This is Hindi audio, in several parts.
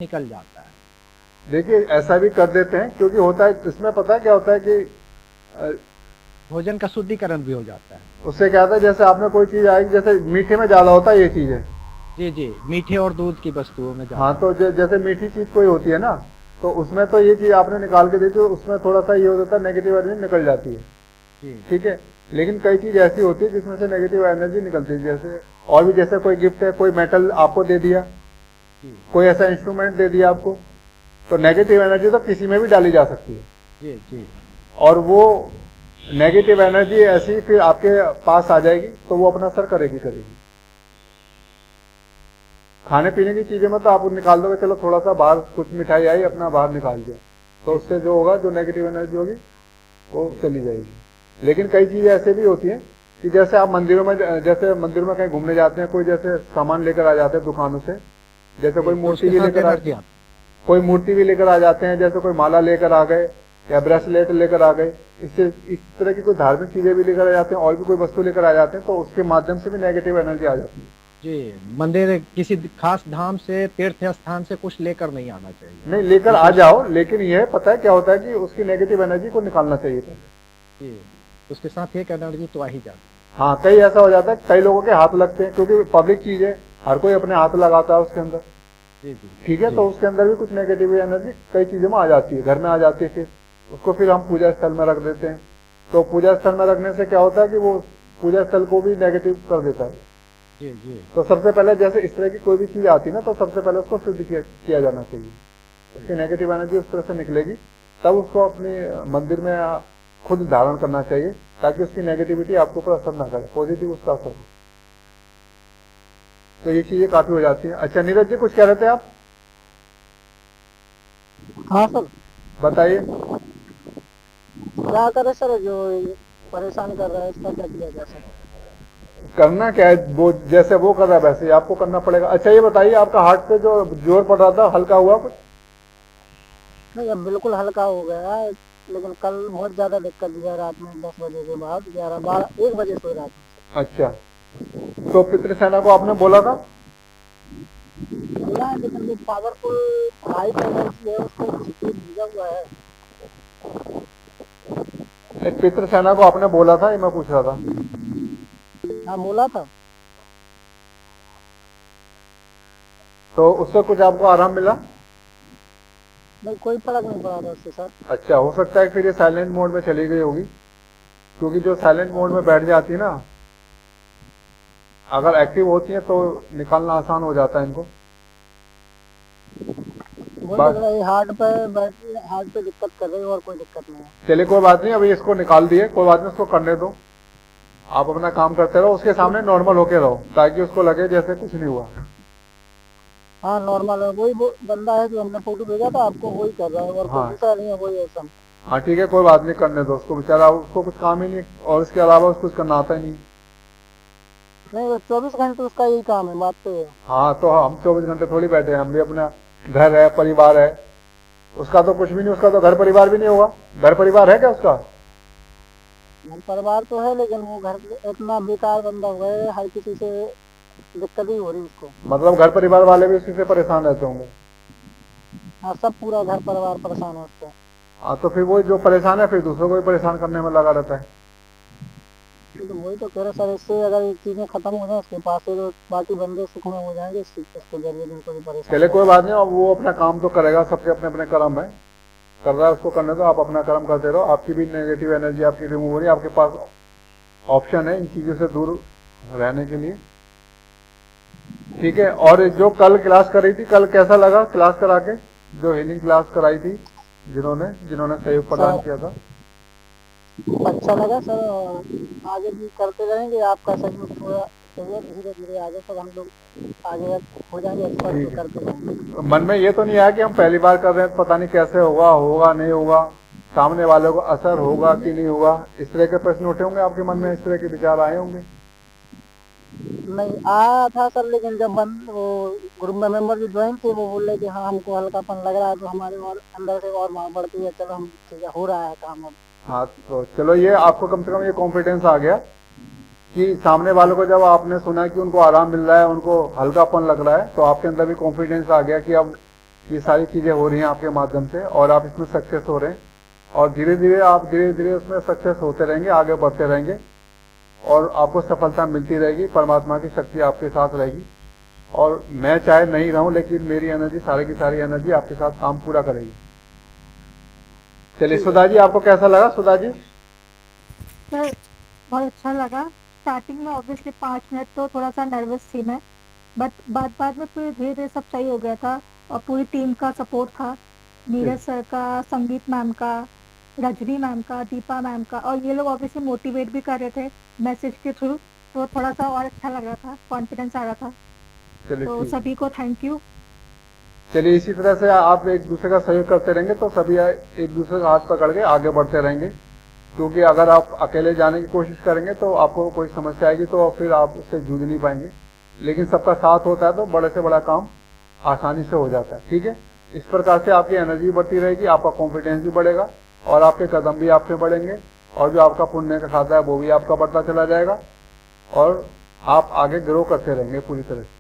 निकल जाता है। देखिए ऐसा भी कर देते हैं, क्योंकि होता है इसमें, पता है क्या होता है कि अ, भोजन का शुद्धिकरण भी हो जाता है। उससे क्या होता है, जैसे आपने कोई चीज आएगी, जैसे मीठे में ज्यादा होता है ये चीज है। जी जी, मीठे और दूध की वस्तुओं में हाँ, ज्यादा तो होता है। जैसे मीठी चीज कोई होती है ना, तो उसमें तो ये चीज आपने निकाल के दी तो उसमें थोड़ा सा ये हो जाता है, नेगेटिव एनर्जी निकल जाती है। जी ठीक है। लेकिन कई चीज ऐसी होती है जिसमें से नेगेटिव एनर्जी निकलती है, जैसे और भी, जैसे कोई गिफ्ट है, कोई मेटल आपको दे दिया, जी कोई ऐसा इंस्ट्रूमेंट दे दिया आपको, तो नेगेटिव एनर्जी तो किसी में भी डाली जा सकती है। जी जी और वो नेगेटिव एनर्जी ऐसी फिर आपके पास आ जाएगी, तो वो अपना असर करेगी करेगी। खाने पीने की चीजें में तो आप निकाल दोगे, चलो थोड़ा सा बाहर कुछ मिठाई आई, अपना बाहर निकाल दिया, तो जी उससे जो होगा, जो नेगेटिव एनर्जी होगी वो चली जाएगी। लेकिन कई चीजें ऐसे भी होती हैं कि जैसे आप मंदिरों में, जैसे मंदिर में कहीं घूमने जाते हैं, कोई जैसे सामान लेकर आ जाते हैं दुकानों से, जैसे जी, कोई तो मूर्ति उसके भी साथ लेकर आ, एनर्जी आती कोई मूर्ति भी लेकर आ जाते हैं, जैसे कोई माला लेकर आ गए या ब्रेसलेट लेकर आ गए, इससे इस तरह की कोई धार्मिक चीजें भी लेकर आ जाते हैं, और भी कोई वस्तु लेकर आ जाते हैं, तो उसके माध्यम से भी नेगेटिव एनर्जी आ जाती है। जी, मंदिर किसी खास धाम से, तीर्थ स्थान से कुछ लेकर नहीं आना चाहिए। नहीं, लेकर नहीं आ तो उसके जाओ, साथ, लेकिन यह पता है क्या होता है कि उसकी नेगेटिव एनर्जी को निकालना चाहिए पहले। जी, उसके साथ एक एनर्जी तो आ ही जाती हाँ, कई ऐसा हो जाता है, कई लोगों के हाथ लगते हैं, क्योंकि पब्लिक चीज है, हर कोई अपने हाथ लगाता है उसके अंदर। है। जी ठीक है, जी तो उसके अंदर भी कुछ नेगेटिव एनर्जी कई चीजों में आ जाती है, घर में आ जाती है, फिर उसको फिर हम पूजा स्थल में रख देते हैं। तो पूजा स्थल में रखने से क्या होता है कि वो पूजा स्थल को भी नेगेटिव कर देता है। जी जी तो सबसे पहले जैसे इस तरह की कोई भी चीज आती है ना, तो सबसे पहले उसको शुद्ध किया जाना चाहिए। उसकी नेगेटिव एनर्जी उस तरह से निकलेगी, तब उसको अपने मंदिर में खुद धारण करना चाहिए, ताकि उसकी नेगेटिविटी आपके ऊपर असर ना करे, पॉजिटिव उसका असर हो। तो ये चीजें काफी हो जाती है। अच्छा नीरज जी, कुछ कह रहे थे आप, हाँ सर। बताइए। क्या करे सर, जो ये परेशान कर रहा है इसका क्या किया जा सकता करना क्या है, वो जैसे वो कर रहा है वैसे ही आपको करना पड़ेगा। अच्छा ये बताइए, आपका हार्ट पे जो जोर पड़ रहा था, हल्का हुआ कुछ? है? नहीं, अब बिल्कुल हल्का हो गया है। लेकिन कल बहुत ज्यादा दिक्कत दिया रात में, 10 बजे के बाद 11 12 1 बजे सो रहा था। अच्छा, तो पितृसेना को आपने बोला था? बोला है, लेकिन जो पावरफुल हाई एनर्जी है उसको छुट्टी भेजा हुआ है। पितृसेना को आपने बोला था, ये मैं पूछ रहा था। हाँ बोला था। तो उससे कुछ आपको आराम मिला? नहीं, कोई फर्क नहीं पड़ा था उससे सर। अच्छा, हो सकता है फिर ये साइलेंट मोड में चली गई होगी, क्योंकि जो साइलेंट मोड में बैठ जाती है ना, अगर एक्टिव होती है तो निकालना आसान हो जाता है इनको। वो लग बस, रहा है हार्ट पे दिक्कत कर रही है, और कोई दिक्कत नहीं है। चलिए कोई बात नहीं, अभी इसको निकाल दिए, कोई बात नहीं, उसको करने दो। आप अपना काम करते रहो, उसके सामने नॉर्मल होके रहो, ताकि उसको लगे जैसे कुछ नहीं हुआ। हाँ नॉर्मल है, वही वो बंदा है जो हमने फोटो भेजा था आपको, वही कर रहा है, और कोई हाँ दूसरा नहीं है, वही ऐसा। हाँ, ठीक है, कोई बात नहीं, करने दो उसको, बेचारा उसको कुछ काम ही नहीं, और इसके अलावा उसको कुछ करना आता ही नहीं। नहीं, वो 24 घंटे उसका यही काम है, बात तो ये है। हाँ, तो हम 24 घंटे थोड़ी बैठे हैं, हम भी अपना घर है, परिवार है। उसका तो कुछ भी नहीं, उसका तो घर परिवार भी नहीं होगा। घर परिवार है क्या उसका? घर परिवार तो है, लेकिन वो घर इतना बेकार बंदा हो गया है, हर किसी से दिक्कत ही हो रही है उसको। मतलब घर परिवार वाले भी उसी से परेशान रहते होंगे। हाँ, सब पूरा घर परिवार परेशान है उससे। हाँ, तो फिर वो जो परेशान है, फिर दूसरों को भी परेशान करने में लगा रहता है। तो वही तो कह रहे सर, इससे अगर ये चीजें खत्म हो जाए उसके पास से, तो बाकी बंदे सुख में हो जाएंगे, इसके जरिए जिनको भी चले परेशानी कोई है। बात नहीं, अब वो अपना काम तो करेगा, सबके अपने अपने कर्म है, कर रहा है, उसको करने दो, आप अपना कर्म करते रहो। आपकी भी नेगेटिव एनर्जी आपकी रिमूव हो रही है, आपके पास ऑप्शन है इन चीजों से दूर रहने के लिए। ठीक है, और जो कल क्लास कर रही थी, कल कैसा लगा क्लास करा के, जो हीलिंग क्लास कराई थी, जिन्होंने जिन्होंने सहयोग प्रदान सर किया था? अच्छा लगा सर, और आगे भी करते रहेंगे, आपका सहयोग थोड़ा चाहिए, धीरे धीरे आगे तक हम लोग आगे हो जाएंगे एक्सपर्ट, तो ठीक करते रहेंगे। है, मन में ये तो नहीं आया कि हम पहली बार कर रहे हैं, पता नहीं कैसे होगा, होगा नहीं होगा, सामने वाले को असर होगा कि नहीं होगा, इस तरह के प्रश्न उठे होंगे आपके मन में, इस तरह के विचार आए होंगे? नहीं आया था सर, लेकिन जब वो ग्रुप में मेंबर जो ज्वाइन थे, वो बोल रहे कि हाँ हमको हल्कापन लग रहा है, तो हमारे और अंदर से और वहां बढ़ती है, चलो हम ठीक है, हो रहा है काम अब। हाँ, तो चलो, ये आपको कम से कम ये कॉन्फिडेंस आ गया कि सामने वालों को जब आपने सुना कि उनको आराम मिल रहा है, उनको हल्कापन लग रहा है, तो आपके अंदर भी कॉन्फिडेंस आ गया कि अब ये सारी चीजें हो रही हैं आपके माध्यम से और आप इसमें सक्सेस हो रहे हैं और धीरे धीरे उसमें सक्सेस होते रहेंगे, आगे बढ़ते रहेंगे और आपको सफलता मिलती रहेगी। परमात्मा की शक्ति आपके साथ रहेगी और मैं चाहे नहीं रहूं लेकिन मेरी एनर्जी, सारी की सारी एनर्जी आपके साथ काम पूरा करेगी। चलिए सुधा जी, आपको कैसा लगा? सुधा जी सर बहुत अच्छा लगा। स्टार्टिंग में ऑब्वियसली 5 मिनट तो थोड़ा सा नर्वस थी मैं, बट बाद में पूरे धीरे धीरे सब सही हो गया था और पूरी टीम का सपोर्ट था, नीरज सर का, संगीत मैम का, रजनी मैम का, दीपा मैम का, और ये लोग ऑब्वियसली मोटिवेट भी कर रहे थे मैसेज के थ्रू, तो थोड़ा सा और अच्छा लग रहा था, कॉन्फिडेंस आ रहा था। चलिए तो ठीक। सभी को थैंक यू। चलिए इसी तरह से आप एक दूसरे का सहयोग करते रहेंगे तो सभी एक दूसरे का हाथ पकड़ के आगे बढ़ते रहेंगे, क्योंकि अगर आप अकेले जाने की कोशिश करेंगे तो आपको कोई समस्या आएगी तो फिर आप उससे जूझ नहीं पाएंगे। लेकिन सबका साथ होता है तो बड़े से बड़ा काम आसानी से हो जाता है। ठीक है, इस प्रकार से आपकी एनर्जी बढ़ती रहेगी, आपका कॉन्फिडेंस भी बढ़ेगा और आपके कदम भी आपसे बढ़ेंगे और जो आपका पुण्य का खाता है वो भी आपका बढ़ता चला जाएगा और आप आगे ग्रो करते रहेंगे पूरी तरह से।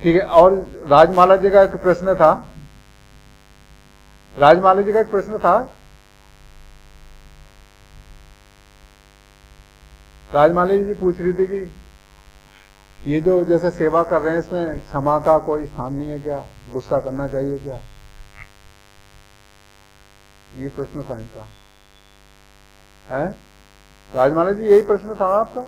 ठीक है, और राजमाला जी का एक प्रश्न था। राजमाला जी का एक प्रश्न था। राजमाला जी पूछ रही थी कि ये जो जैसे सेवा कर रहे हैं इसमें क्षमा का कोई स्थान नहीं है क्या? गुस्सा करना चाहिए क्या? ये प्रश्न था इनका, है राजमाला जी, यही प्रश्न था आपका?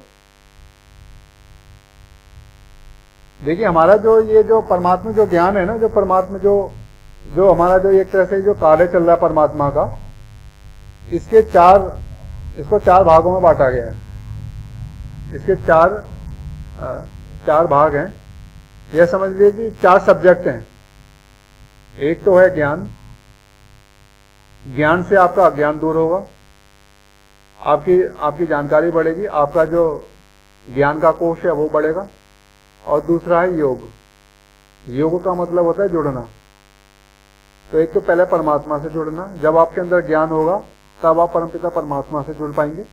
देखिए हमारा जो ये जो परमात्मा जो ज्ञान है ना, जो परमात्मा जो हमारा जो एक तरह से जो कार्य चल रहा है परमात्मा का, इसको 4 भागों में बांटा गया है। इसके 4 भाग हैं। यह समझ लीजिए कि 4 सब्जेक्ट हैं। एक तो है ज्ञान। ज्ञान से आपका अज्ञान दूर होगा, आपकी जानकारी बढ़ेगी, आपका जो ज्ञान का कोश है वो बढ़ेगा। और दूसरा है योग। योग का मतलब होता है जुड़ना। तो एक तो पहले परमात्मा से जुड़ना, जब आपके अंदर ज्ञान होगा तब आप परमपिता परमात्मा से जुड़ पाएंगे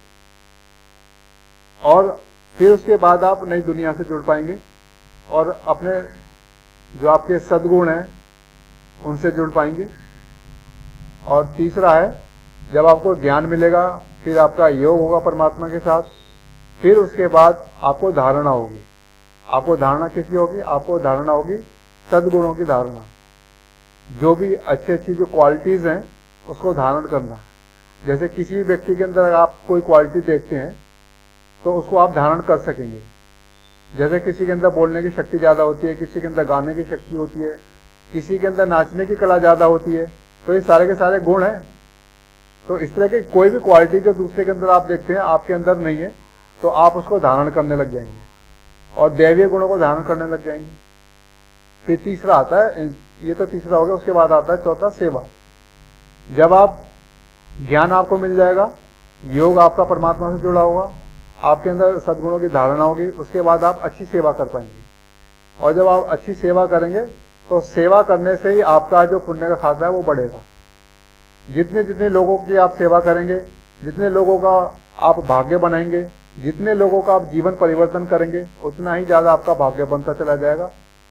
और फिर उसके बाद आप नई दुनिया से जुड़ पाएंगे और अपने जो आपके सद्गुण हैं उनसे जुड़ पाएंगे। और तीसरा है, जब आपको ज्ञान मिलेगा फिर आपका योग होगा परमात्मा के साथ, फिर उसके बाद आपको धारणा होगी। आपको धारणा किसकी होगी? आपको धारणा होगी सद्गुणों की धारणा। जो भी अच्छी जो क्वालिटीज हैं उसको धारण करना। जैसे किसी भी व्यक्ति के अंदर आप कोई क्वालिटी देखते हैं तो उसको आप धारण कर सकेंगे। जैसे किसी के अंदर बोलने की शक्ति ज्यादा होती है, किसी के अंदर गाने की शक्ति होती है, किसी के अंदर नाचने की कला ज्यादा होती है, तो ये सारे के सारे गुण हैं। तो इस तरह की कोई भी क्वालिटी जो दूसरे के अंदर आप देखते हैं आपके अंदर नहीं है तो आप उसको धारण करने लग जाएंगे और दैवीय गुणों को धारण करने लग जाएंगे। फिर तीसरा आता है, ये तो तीसरा हो गया, उसके बाद आता है चौथा सेवा। जब आप ज्ञान आपको मिल जाएगा, योग आपका परमात्मा से जुड़ा होगा, आपके अंदर सद्गुणों की धारणा होगी, उसके बाद आप अच्छी सेवा कर पाएंगे। और जब आप अच्छी सेवा करेंगे तो सेवा करने से ही आपका जो पुण्य का खाता है वो बढ़ेगा। जितने जितने लोगों की आप सेवा करेंगे, जितने लोगों का आप भाग्य बनाएंगे, जितने लोगों का आप जीवन परिवर्तन करेंगे, उतना ही ज्यादा आपका भाग्य बनता चला जाएगा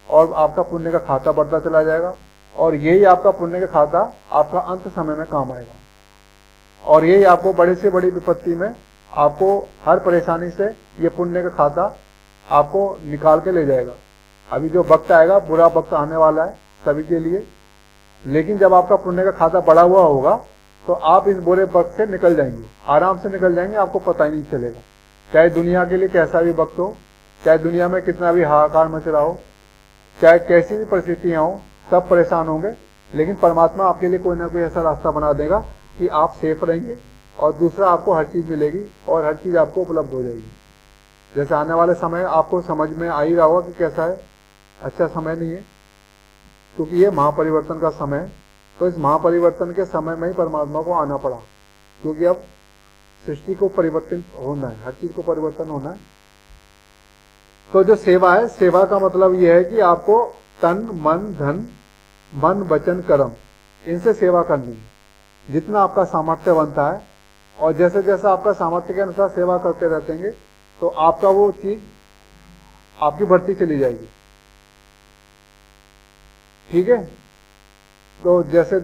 और आपका पुण्य का खाता बढ़ता चला जाएगा। और यही आपका पुण्य का खाता आपका अंत समय में काम आएगा और यही आपको बड़ी से बड़ी विपत्ति में, आपको हर परेशानी से ये पुण्य का खाता आपको निकाल के ले जाएगा। अभी जो वक्त आएगा, बुरा वक्त आने वाला है सभी के लिए, लेकिन जब आपका पुण्य का खाता बढ़ा हुआ होगा तो आप इस बुरे वक्त से निकल जाएंगे, आराम से निकल जाएंगे, आपको पता ही नहीं चलेगा। चाहे दुनिया के लिए कैसा भी वक्त हो, चाहे दुनिया में कितना भी हाहाकार मच रहा हो, चाहे कैसी भी परिस्थितियां हो, सब परेशान होंगे, लेकिन परमात्मा आपके लिए कोई ना कोई ऐसा रास्ता बना देगा कि आप सेफ रहेंगे और दूसरा आपको हर चीज मिलेगी और हर चीज आपको उपलब्ध हो जाएगी। जैसे आने वाले समय आपको समझ में आ ही रहा होगा कि कैसा है, अच्छा समय नहीं है, क्योंकि ये महापरिवर्तन का समय है। तो इस महापरिवर्तन के समय में ही परमात्मा को आना पड़ा, क्योंकि अब सृष्टि को परिवर्तन होना है, हर चीज को परिवर्तन होना है। तो जो सेवा है, सेवा का मतलब यह है कि आपको तन मन धन, मन वचन कर्म, इनसे सेवा करनी है जितना आपका सामर्थ्य बनता है। और जैसे जैसे आपका सामर्थ्य के अनुसार सेवा करते रहेंगे तो आपका वो चीज आपकी बढ़ती चली जाएगी। ठीक है। तो जैसे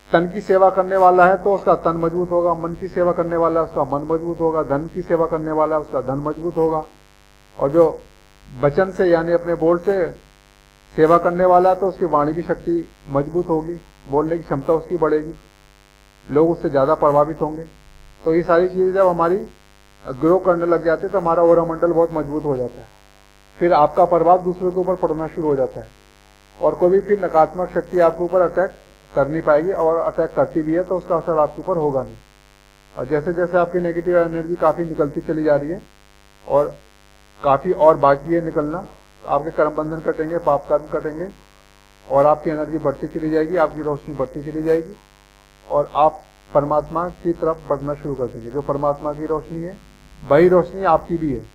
तन की सेवा करने वाला है तो उसका तन मजबूत होगा, मन की सेवा करने वाला है उसका मन मजबूत होगा, धन की सेवा करने वाला है उसका धन मजबूत होगा। और जो वचन से यानी अपने बोल से सेवा करने वाला है तो उसकी वाणी की शक्ति मजबूत होगी, बोलने की क्षमता उसकी बढ़ेगी, लोग उससे ज्यादा प्रभावित होंगे। तो ये सारी चीजें जब हमारी ग्रो करने लग जाती है तो हमारा ओरा मंडल बहुत मजबूत हो जाता है। फिर आपका प्रभाव दूसरों के ऊपर पड़ना शुरू हो जाता है और कोई भी फिर नकारात्मक शक्ति आपके ऊपर अटैक कर नहीं पाएगी, और अटैक करती भी है तो उसका असर आपके ऊपर होगा नहीं। और जैसे जैसे आपकी नेगेटिव एनर्जी काफी निकलती चली जा रही है और काफी और बाकी है निकलना, आपके कर्म बंधन कटेंगे, पाप कर्म कटेंगे और आपकी एनर्जी बढ़ती चली जाएगी, आपकी रोशनी बढ़ती चली जाएगी और आप परमात्मा की तरफ बढ़ना शुरू कर देंगे। जो परमात्मा की रोशनी है वही रोशनी आपकी भी है।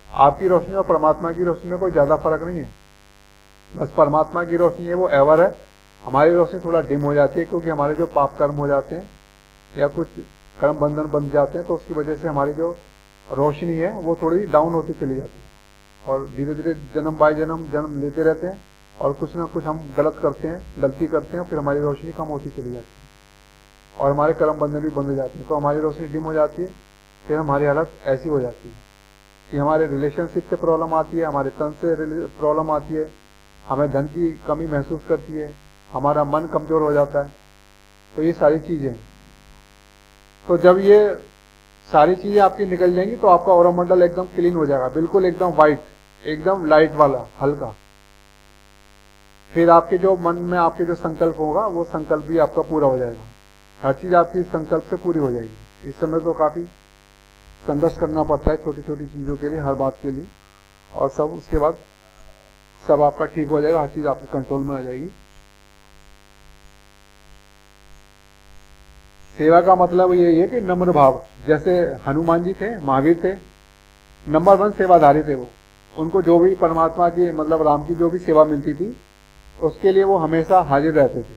आपकी रोशनी और परमात्मा की रोशनी में कोई ज्यादा फर्क नहीं है, बस परमात्मा की रोशनी है वो एवर है, हमारी रोशनी थोड़ा डिम हो जाती है क्योंकि हमारे जो पाप कर्म हो जाते हैं या कुछ कर्म बंधन बन जाते हैं तो उसकी वजह से हमारी जो रोशनी है वो थोड़ी डाउन होती चली जाती है और धीरे धीरे जन्म बाय जन्म लेते रहते हैं और कुछ ना कुछ हम गलत करते हैं, गलती करते हैं, फिर हमारी रोशनी कम होती चली जाती है और हमारे कर्म बंधन भी बंद हो जाते हैं। तो हमारी रोशनी डिम हो जाती है, फिर हमारी हालत ऐसी हो जाती है कि हमारे रिलेशनशिप से प्रॉब्लम आती है, हमारे तन से प्रॉब्लम आती है, हमें धन की कमी महसूस करती है, हमारा मन कमजोर हो जाता है। तो ये सारी चीजें, तो जब ये सारी चीजें आपकी निकल जाएंगी तो आपका ऑरा मंडल एकदम क्लीन हो जाएगा, बिल्कुल एकदम वाइट, एकदम लाइट वाला, हल्का। फिर आपके जो मन में आपके जो संकल्प होगा वो संकल्प भी आपका पूरा हो जाएगा, हर चीज आपकी संकल्प से पूरी हो जाएगी। इस समय तो काफी संघर्ष करना पड़ता है छोटी छोटी चीजों के लिए, हर बात के लिए, और सब उसके बाद सब आपका ठीक हो जाएगा, हर चीज आपके कंट्रोल में आ जाएगी। सेवा का मतलब यही है कि नम्र भाव, जैसे हनुमान जी थे, महावीर थे, नंबर 1 सेवाधारी थे वो। उनको जो भी परमात्मा की मतलब राम की जो भी सेवा मिलती थी उसके लिए वो हमेशा हाजिर रहते थे।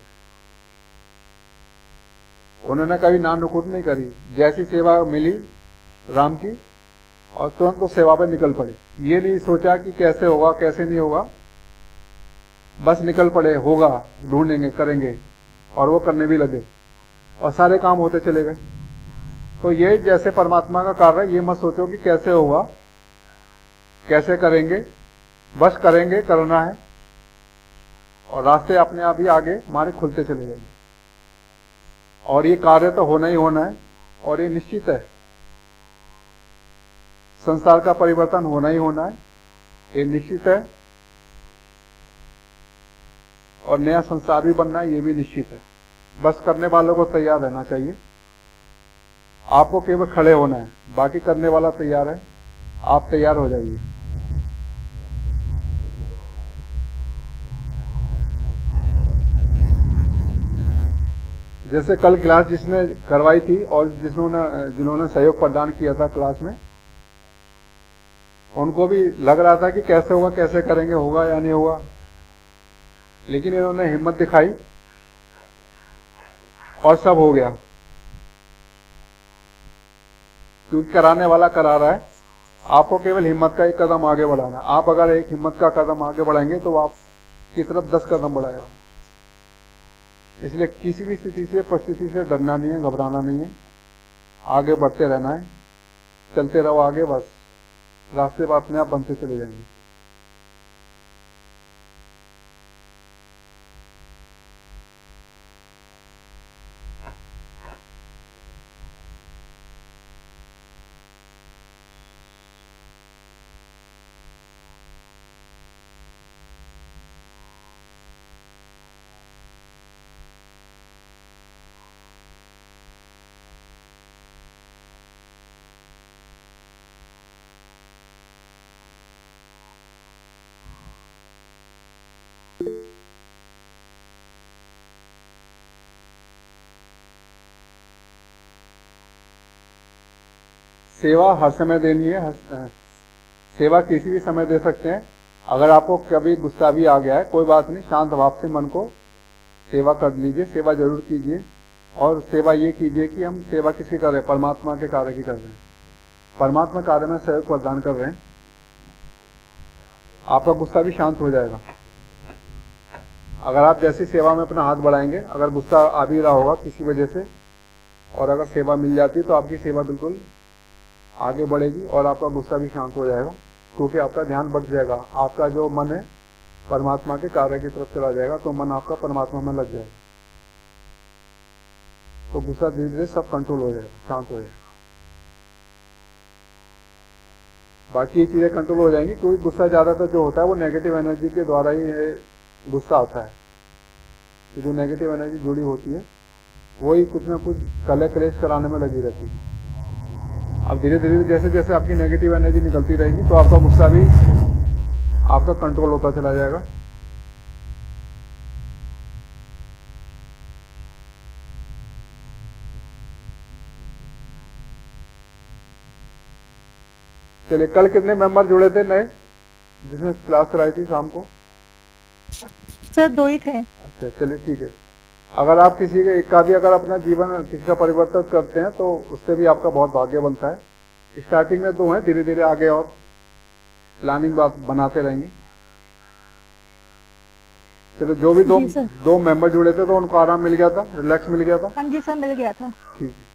उन्होंने कभी ना नुकुर नहीं करी, जैसी सेवा मिली राम की और तुरंत तो सेवा पे निकल पड़े। ये नहीं सोचा कि कैसे होगा कैसे नहीं होगा, बस निकल पड़े, होगा, ढूंढेंगे, करेंगे, और वो करने भी लगे और सारे काम होते चले गए। तो ये जैसे परमात्मा का कार्य है, ये मत सोचो कि कैसे होगा कैसे करेंगे, बस करेंगे, करना है और रास्ते अपने आप ही आगे हमारे खुलते चले जाएंगे। और ये कार्य तो होना ही होना है और ये निश्चित है, संसार का परिवर्तन होना ही होना है, ये निश्चित है, और नया संसार भी बनना है, ये भी निश्चित है। बस करने वालों को तैयार रहना चाहिए, आपको केवल खड़े होना है, बाकी करने वाला तैयार है, आप तैयार हो जाइए। जैसे कल क्लास जिसने करवाई थी और जिन्होंने सहयोग प्रदान किया था क्लास में, उनको भी लग रहा था कि कैसे होगा, कैसे करेंगे, होगा या नहीं होगा, लेकिन इन्होंने हिम्मत दिखाई और सब हो गया, क्योंकि कराने वाला करा रहा है। आपको केवल हिम्मत का एक कदम आगे बढ़ाना है। आप अगर एक हिम्मत का कदम आगे बढ़ाएंगे तो आप की तरफ 10 कदम बढ़ाएगा। इसलिए किसी भी स्थिति से, परिस्थिति से डरना नहीं है, घबराना नहीं है, आगे बढ़ते रहना है, चलते रहो आगे, बस रास्ते अपने आप बनते चले जाएंगे। सेवा हर समय देनी है, सेवा किसी भी समय दे सकते हैं। अगर आपको कभी गुस्सा भी आ गया है, कोई बात नहीं, शांत भाव से मन को सेवा कर लीजिए, सेवा जरूर कीजिए। और सेवा ये कीजिए कि हम सेवा किसकी कर रहे हैं, परमात्मा के कार्य की कर रहे हैं, परमात्मा कार्य में सहयोग प्रदान कर रहे हैं, आपका गुस्सा भी शांत हो जाएगा। अगर आप जैसी सेवा में अपना हाथ बढ़ाएंगे, अगर गुस्सा आ भी रहा होगा किसी वजह से, और अगर सेवा मिल जाती है तो आपकी सेवा बिल्कुल आगे बढ़ेगी और आपका गुस्सा भी शांत हो जाएगा, क्योंकि आपका ध्यान बढ़ जाएगा। आपका जो मन है परमात्मा के कार्य की तरफ चला जाएगा, तो मन आपका परमात्मा में लग जाएगा, तो गुस्सा धीरे धीरे सब कंट्रोल हो जाएगा, शांत हो जाएगा। बाकी ये चीजें कंट्रोल हो जाएंगी, क्योंकि गुस्सा ज्यादातर जो होता है वो नेगेटिव एनर्जी के द्वारा ही गुस्सा आता है। तो जो नेगेटिव एनर्जी जुड़ी होती है वही कुछ ना कुछ कलह क्लेश कराने में लगी रहती है। अब धीरे धीरे जैसे जैसे आपकी नेगेटिव एनर्जी निकलती रहेगी तो आपका गुस्सा भी आपका कंट्रोल होता चला जाएगा। चलिए, कल कितने मेंबर जुड़े थे नए जिसने क्लास कराई थी शाम को? सर 2 ही थे। अच्छा, चलिए ठीक है। अगर आप किसी के एक का भी अगर अपना जीवन किसी का परिवर्तन करते हैं तो उससे भी आपका बहुत भाग्य बनता है। स्टार्टिंग में 2 हैं, धीरे धीरे आगे और प्लानिंग बनाते रहेंगे। चलो, जो भी जी सर। 2 मेंबर जुड़े थे तो उनको आराम मिल गया था, रिलैक्स मिल गया था। हाँ जी सर, मिल गया था। ठीक है।